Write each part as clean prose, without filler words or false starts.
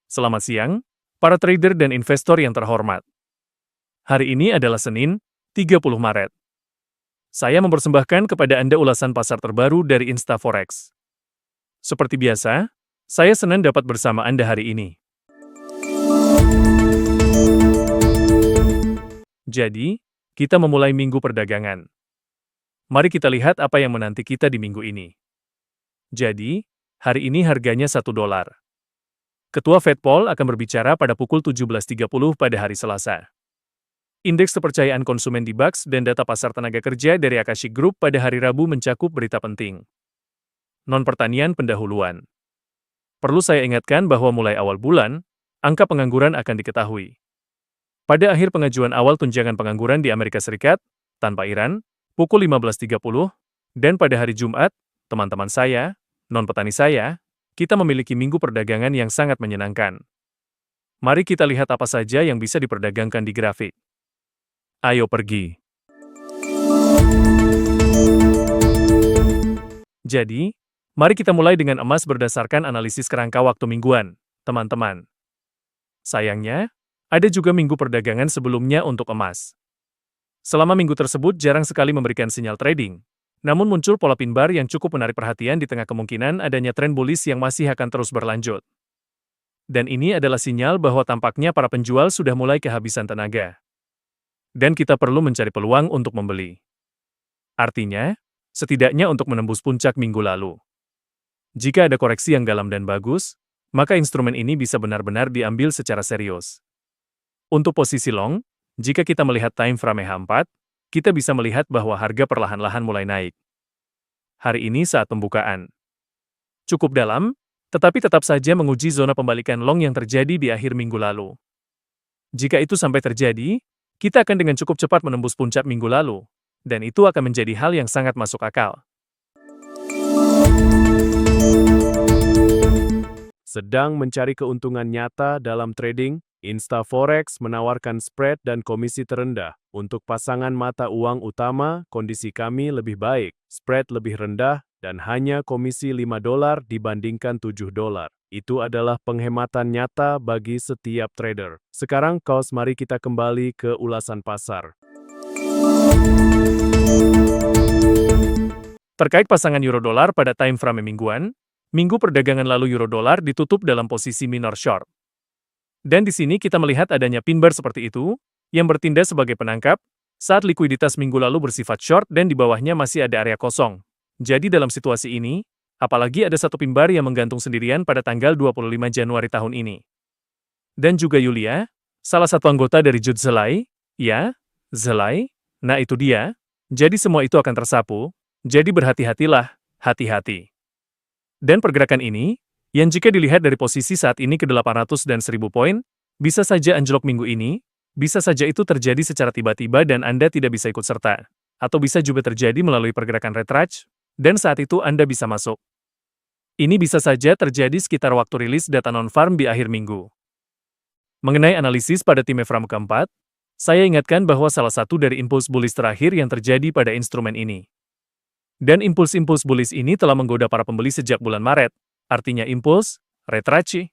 Selamat siang, para trader dan investor yang terhormat. Hari ini adalah Senin, 30 Maret. Saya mempersembahkan kepada Anda ulasan pasar terbaru dari InstaForex. Seperti biasa, saya senang dapat bersama Anda hari ini. Jadi, kita memulai minggu perdagangan. Mari kita lihat apa yang menanti kita di minggu ini. Jadi, hari ini harganya $1. Ketua Fed Paul akan berbicara pada pukul 17.30 pada hari Selasa. Indeks kepercayaan konsumen di BAX dan data pasar tenaga kerja dari Akashic Group pada hari Rabu mencakup berita penting. Non-pertanian pendahuluan. Perlu saya ingatkan bahwa mulai awal bulan, angka pengangguran akan diketahui. Pada akhir pengajuan awal tunjangan pengangguran di Amerika Serikat, tanpa Iran, pukul 15.30, dan pada hari Jumat, teman-teman saya, non-petani saya, kita memiliki minggu perdagangan yang sangat menyenangkan. Mari kita lihat apa saja yang bisa diperdagangkan di grafik. Ayo pergi. Jadi, mari kita mulai dengan emas berdasarkan analisis kerangka waktu mingguan, teman-teman. Sayangnya, ada juga minggu perdagangan sebelumnya untuk emas. Selama minggu tersebut jarang sekali memberikan sinyal trading, namun muncul pola pin bar yang cukup menarik perhatian di tengah kemungkinan adanya tren bullish yang masih akan terus berlanjut. Dan ini adalah sinyal bahwa tampaknya para penjual sudah mulai kehabisan tenaga. Dan kita perlu mencari peluang untuk membeli. Artinya, setidaknya untuk menembus puncak minggu lalu. Jika ada koreksi yang dalam dan bagus, maka instrumen ini bisa benar-benar diambil secara serius. Untuk posisi long, jika kita melihat time frame H4, kita bisa melihat bahwa harga perlahan-lahan mulai naik. Hari ini saat pembukaan. Cukup dalam, tetapi tetap saja menguji zona pembalikan long yang terjadi di akhir minggu lalu. Jika itu sampai terjadi, kita akan dengan cukup cepat menembus puncak minggu lalu, dan itu akan menjadi hal yang sangat masuk akal. Sedang mencari keuntungan nyata dalam trading, InstaForex menawarkan spread dan komisi terendah. Untuk pasangan mata uang utama, kondisi kami lebih baik, spread lebih rendah, dan hanya komisi $5 dibandingkan $7. Itu adalah penghematan nyata bagi setiap trader. Sekarang, mari kita kembali ke ulasan pasar. Terkait pasangan euro-dolar pada time frame mingguan, minggu perdagangan lalu euro-dolar ditutup dalam posisi minor short. Dan di sini kita melihat adanya pin bar seperti itu, yang bertindak sebagai penangkap, saat likuiditas minggu lalu bersifat short dan di bawahnya masih ada area kosong. Jadi dalam situasi ini, apalagi ada satu pin bar yang menggantung sendirian pada tanggal 25 Januari tahun ini. Dan juga Yulia, salah satu anggota dari Jud Zelai, ya, Zelai, nah itu dia, jadi semua itu akan tersapu, jadi berhati-hatilah, hati-hati. Dan pergerakan ini, yang jika dilihat dari posisi saat ini ke 800 dan 1000 poin, bisa saja anjlok minggu ini, bisa saja itu terjadi secara tiba-tiba dan Anda tidak bisa ikut serta. Atau bisa juga terjadi melalui pergerakan retouch, dan saat itu Anda bisa masuk. Ini bisa saja terjadi sekitar waktu rilis data non-farm di akhir minggu. Mengenai analisis pada time frame keempat, saya ingatkan bahwa salah satu dari impuls bullish terakhir yang terjadi pada instrumen ini. Dan impuls-impuls bullish ini telah menggoda para pembeli sejak bulan Maret. Artinya impuls, retouch,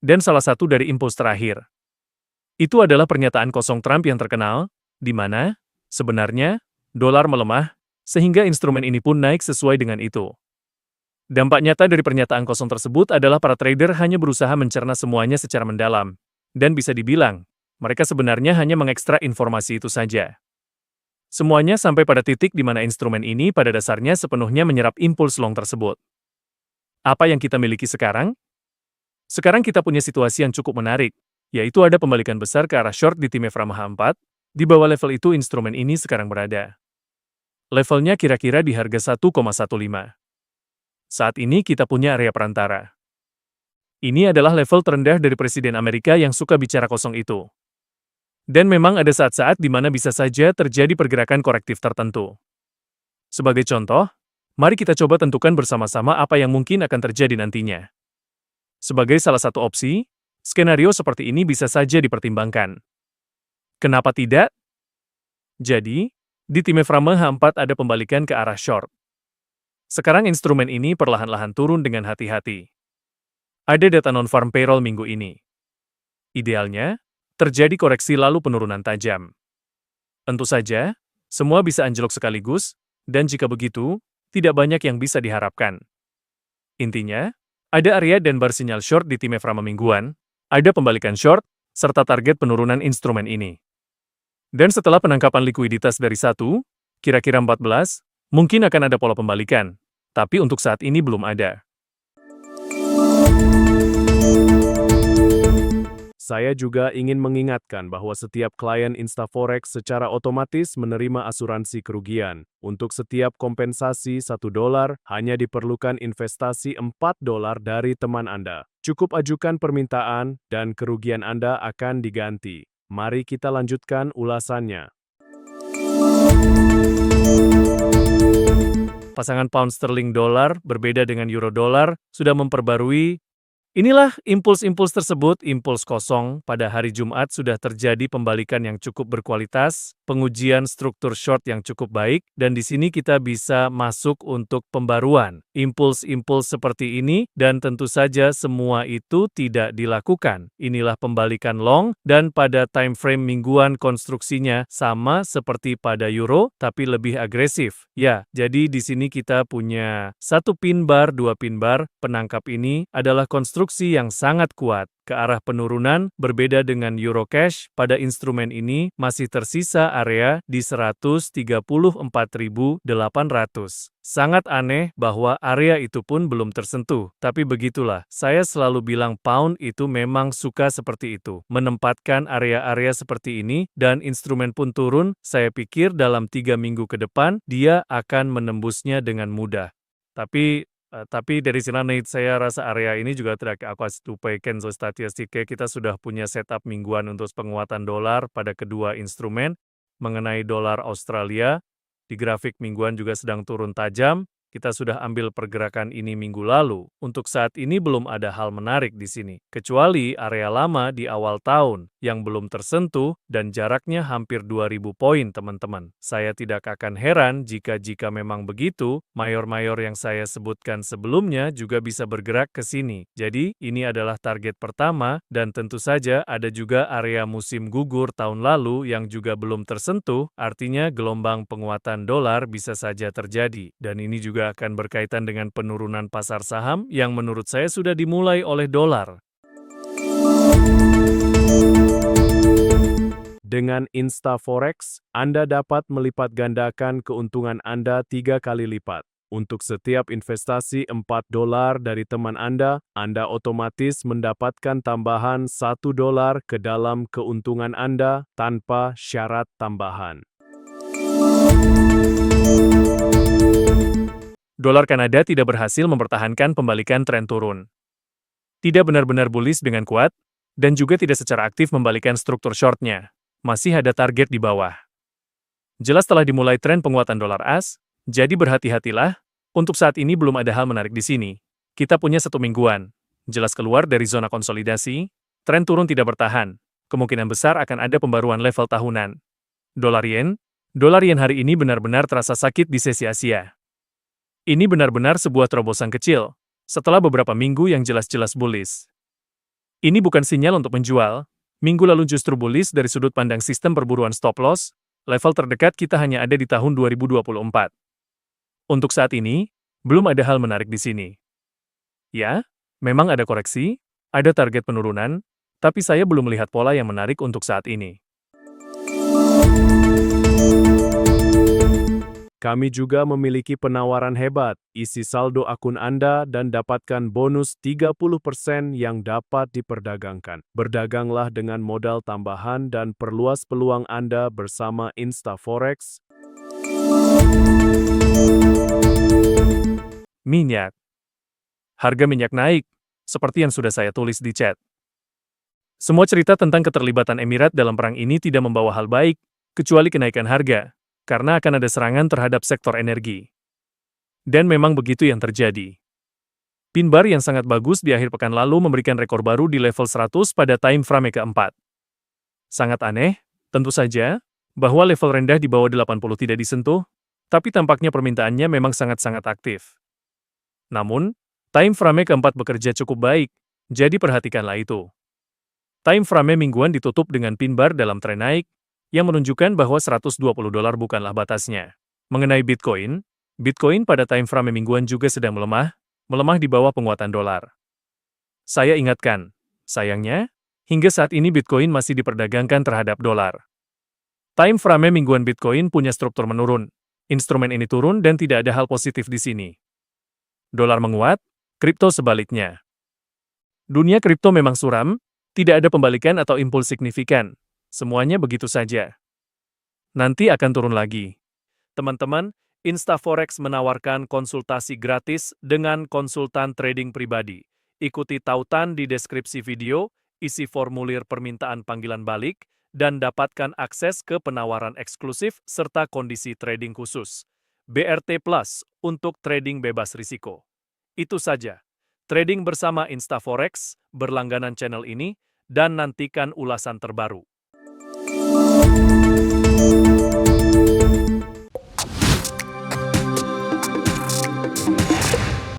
dan salah satu dari impuls terakhir. Itu adalah pernyataan kosong Trump yang terkenal, di mana, sebenarnya, dolar melemah, sehingga instrumen ini pun naik sesuai dengan itu. Dampak nyata dari pernyataan kosong tersebut adalah para trader hanya berusaha mencerna semuanya secara mendalam, dan bisa dibilang, mereka sebenarnya hanya mengekstrak informasi itu saja. Semuanya sampai pada titik di mana instrumen ini pada dasarnya sepenuhnya menyerap impuls long tersebut. Apa yang kita miliki sekarang? Sekarang kita punya situasi yang cukup menarik, yaitu ada pembalikan besar ke arah short di time frame H4, di bawah level itu instrumen ini sekarang berada. Levelnya kira-kira di harga 1,15. Saat ini kita punya area perantara. Ini adalah level terendah dari Presiden Amerika yang suka bicara kosong itu. Dan memang ada saat-saat di mana bisa saja terjadi pergerakan korektif tertentu. Sebagai contoh, mari kita coba tentukan bersama-sama apa yang mungkin akan terjadi nantinya. Sebagai salah satu opsi, skenario seperti ini bisa saja dipertimbangkan. Kenapa tidak? Jadi, di time frame H4 ada pembalikan ke arah short. Sekarang instrumen ini perlahan-lahan turun dengan hati-hati. Ada data non-farm payroll minggu ini. Idealnya, terjadi koreksi lalu penurunan tajam. Tentu saja, semua bisa anjlok sekaligus, dan jika begitu, tidak banyak yang bisa diharapkan. Intinya, ada area dan bar sinyal short di time frame mingguan, ada pembalikan short, serta target penurunan instrumen ini. Dan setelah penangkapan likuiditas dari 1, kira-kira 14, mungkin akan ada pola pembalikan, tapi untuk saat ini belum ada. Saya juga ingin mengingatkan bahwa setiap klien InstaForex secara otomatis menerima asuransi kerugian. Untuk setiap kompensasi $1, hanya diperlukan investasi $4 dari teman Anda. Cukup ajukan permintaan, dan kerugian Anda akan diganti. Mari kita lanjutkan ulasannya. Pasangan pound sterling dolar berbeda dengan euro dolar sudah memperbarui. Inilah impuls-impuls tersebut, impuls kosong. Pada hari Jumat sudah terjadi pembalikan yang cukup berkualitas, pengujian struktur short yang cukup baik, dan di sini kita bisa masuk untuk pembaruan. Impuls-impuls seperti ini, dan tentu saja semua itu tidak dilakukan. Inilah pembalikan long, dan pada time frame mingguan konstruksinya sama seperti pada euro, tapi lebih agresif. Ya, jadi di sini kita punya 1 pin bar, 2 pin bar. Penangkap ini adalah konstruksi yang sangat kuat ke arah penurunan. Berbeda dengan euro cash, pada instrumen ini masih tersisa area di 134.800. Sangat aneh bahwa area itu pun belum tersentuh, tapi begitulah. Saya selalu bilang pound itu memang suka seperti itu, menempatkan area-area seperti ini, dan instrumen pun turun. Saya pikir dalam 3 minggu ke depan, dia akan menembusnya dengan mudah. Tapi dari sana saya rasa area ini juga tidak aku lupakan statistiknya. Kita sudah punya setup mingguan untuk penguatan dolar pada kedua instrumen. Mengenai dolar Australia, di grafik mingguan juga sedang turun tajam. Kita sudah ambil pergerakan ini minggu lalu. Untuk saat ini belum ada hal menarik di sini, kecuali area lama di awal tahun yang belum tersentuh dan jaraknya hampir 2000 poin, teman-teman. Saya tidak akan heran jika memang begitu, mayor-mayor yang saya sebutkan sebelumnya juga bisa bergerak ke sini. Jadi, ini adalah target pertama, dan tentu saja ada juga area musim gugur tahun lalu yang juga belum tersentuh, artinya gelombang penguatan dolar bisa saja terjadi. Dan ini juga akan berkaitan dengan penurunan pasar saham yang menurut saya sudah dimulai oleh dolar. Dengan InstaForex, Anda dapat melipat gandakan keuntungan Anda 3 kali lipat. Untuk setiap investasi $4 dari teman Anda otomatis mendapatkan tambahan $1 ke dalam keuntungan Anda tanpa syarat tambahan. Dolar Kanada tidak berhasil mempertahankan pembalikan tren turun. Tidak benar-benar bullish dengan kuat, dan juga tidak secara aktif membalikan struktur short-nya. Masih ada target di bawah. Jelas telah dimulai tren penguatan dolar AS, jadi berhati-hatilah. Untuk saat ini belum ada hal menarik di sini. Kita punya 1 mingguan. Jelas keluar dari zona konsolidasi, tren turun tidak bertahan. Kemungkinan besar akan ada pembaruan level tahunan. Dolar yen hari ini benar-benar terasa sakit di sesi Asia. Ini benar-benar sebuah terobosan kecil, setelah beberapa minggu yang jelas-jelas bullish. Ini bukan sinyal untuk menjual, minggu lalu justru bullish dari sudut pandang sistem perburuan stop loss, level terdekat kita hanya ada di tahun 2024. Untuk saat ini, belum ada hal menarik di sini. Ya, memang ada koreksi, ada target penurunan, tapi saya belum melihat pola yang menarik untuk saat ini. Kami juga memiliki penawaran hebat. Isi saldo akun Anda dan dapatkan bonus 30% yang dapat diperdagangkan. Berdaganglah dengan modal tambahan dan perluas peluang Anda bersama InstaForex. Minyak. Harga minyak naik, seperti yang sudah saya tulis di chat. Semua cerita tentang keterlibatan Emirat dalam perang ini tidak membawa hal baik, kecuali kenaikan harga, karena akan ada serangan terhadap sektor energi. Dan memang begitu yang terjadi. Pin bar yang sangat bagus di akhir pekan lalu memberikan rekor baru di level 100 pada time frame keempat. Sangat aneh, tentu saja, bahwa level rendah di bawah 80 tidak disentuh, tapi tampaknya permintaannya memang sangat-sangat aktif. Namun, time frame keempat bekerja cukup baik, Jadi perhatikanlah itu. Time frame mingguan ditutup dengan pin bar dalam tren naik, yang menunjukkan bahwa $120 bukanlah batasnya. Mengenai Bitcoin, Bitcoin pada time frame mingguan juga sedang melemah di bawah penguatan dolar. Saya ingatkan, sayangnya, hingga saat ini Bitcoin masih diperdagangkan terhadap dolar. Time frame mingguan Bitcoin punya struktur menurun. Instrumen ini turun dan tidak ada hal positif di sini. Dolar menguat, kripto sebaliknya. Dunia kripto memang suram, tidak ada pembalikan atau impuls signifikan. Semuanya begitu saja. Nanti akan turun lagi. Teman-teman, Instaforex menawarkan konsultasi gratis dengan konsultan trading pribadi. Ikuti tautan di deskripsi video, isi formulir permintaan panggilan balik, dan dapatkan akses ke penawaran eksklusif serta kondisi trading khusus. BRT Plus untuk trading bebas risiko. Itu saja. Trading bersama Instaforex, berlangganan channel ini, dan nantikan ulasan terbaru.